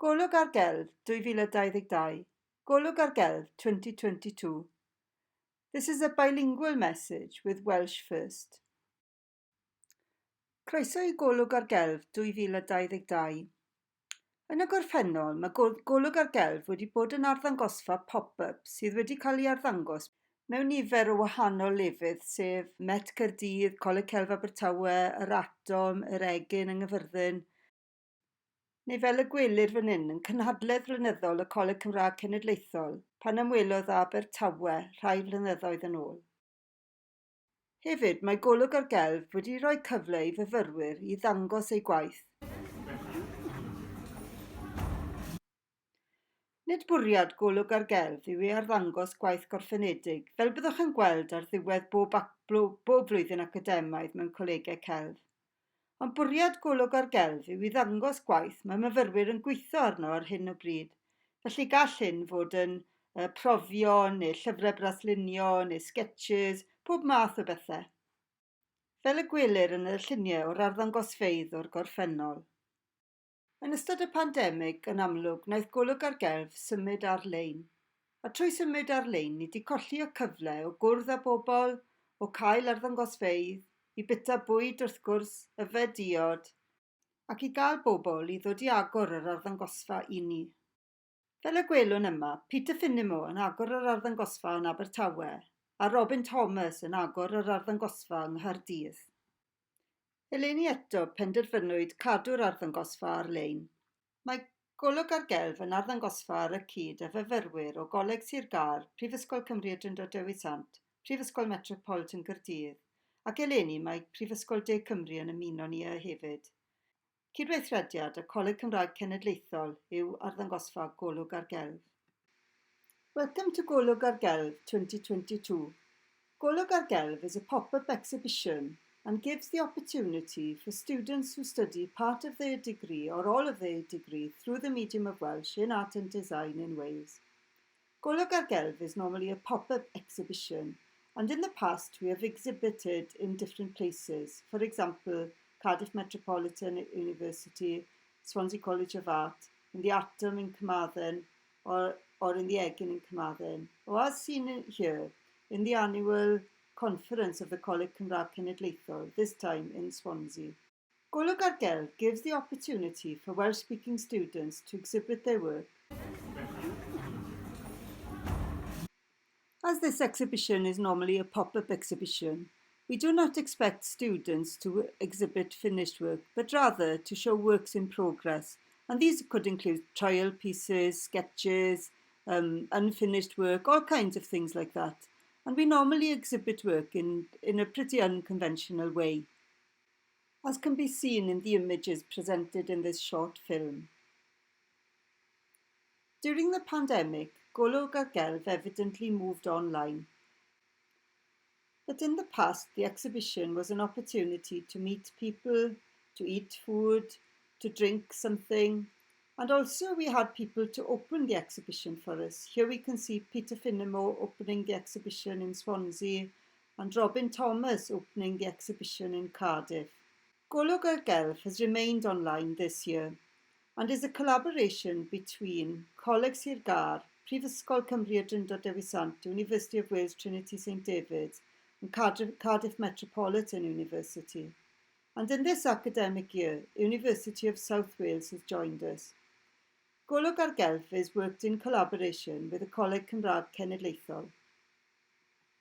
Coleg ar Gelf 2022, Coleg ar Gelf 2022. This is a bilingual message with Welsh first. Croeso i Golwg ar Gelf 2022. Yn y gorffennol, mae Golwg ar Gelf wedi bod yn arddangosfa pop-up sydd wedi cael ei arddangos mewn nifer o wahanol lefydd sef Met Caerdydd, Coleg Celf Abertawe, yr Atom, yr Egin yng Nghyfyrddin, neu fel y gwelir fan hyn yn cynhadledd flynyddol y Coleg Cymraeg Cenedlaethol pan ymwelodd â Abertawe rhai flynyddoedd yn ôl. Hefyd, mae Golwg ar Gelf wedi rhoi cyfle i fyfyrwyr i ddangos eu gwaith. Nid bwriad Golwg ar Gelf yw ei arddangos gwaith gorffenedig, fel byddwch yn gweld ar ddiwedd bob blwyddyn academaidd mewn colegau celf. Ond bwriad Golwg ar Gelf yw i ddangos gwaith mae myfyrwyr yn gweithio arno ar hyn o bryd. Felly gall hyn fod yn profion neu llyfrau braslunio neu sketches, pob math o bethau. Fel y gwelir yn y lluniau o'r arddangosfeydd o'r gorffennol. Yn ystod y pandemig, yn amlwg, wnaeth Golwg ar Gelf symud ar-lein. A trwy symud ar-lein, ni wedi colli y cyfle o gwrdd â bobl, o cael arddangosfeydd, i bita bwyd wrth gwrs, yfed diod, ac i gael bobl i ddod i agor yr arddangosfa i ni. Fel y gwelwn yma, Peter Finimo yn agor yr arddangosfa yn Abertawe, a Robin Thomas yn agor yr arddangosfa yng Nghaerdydd. Eleni eto penderfynwyd cadw'r arddangosfa ar-lein. Mae Golwg ar Gelf yn arddangosfa ar y cyd â fyfyrwyr o Coleg Sir Gâr, Prifysgol Cymraeg Cenedlaethol, Prifysgol Metropolitan Caerdydd, ac eleni mae Prifysgol De Cymru yn ymuno ni hefyd. Cydweithrediad y Coleg Cymraeg Cenedlaethol yw arddangosfa Golwg ar Gelf. Welcome to Golwg ar Gelf 2022. Golwg ar Gelf is a pop-up exhibition and gives the opportunity for students who study part of their degree or all of their degree through the medium of Welsh in art and design in Wales. Golwg ar Gelf is normally a pop-up exhibition, and in the past we have exhibited in different places. For example, Cardiff Metropolitan University, Swansea College of Art, in the Atom in Carmarthen, or in the Egin in Carmarthen, or as seen here, in the annual conference of the Coleg Cymraeg Cenedlaethol, this time in Swansea. Golwg ar Gelf gives the opportunity for Welsh-speaking students to exhibit their work. As this exhibition is normally a pop-up exhibition, we do not expect students to exhibit finished work, but rather to show works in progress. And these could include trial pieces, sketches, unfinished work, all kinds of things like that. And we normally exhibit work in a pretty unconventional way, as can be seen in the images presented in this short film. During the pandemic, Golwg ar Gelf evidently moved online. But in the past, the exhibition was an opportunity to meet people, to eat food, to drink something, and also we had people to open the exhibition for us. Here we can see Peter Finimo opening the exhibition in Swansea and Robin Thomas opening the exhibition in Cardiff. Golwg ar Gelf has remained online this year and is a collaboration between Coleg Sir Gâr, Prifysgol Cymraeg Cenedlaethol, University of Wales Trinity St David's, and Cardiff Metropolitan University. And in this academic year, University of South Wales has joined us. Golwg ar Gelf is worked in collaboration with the Coleg Cymraeg Cenedlaethol.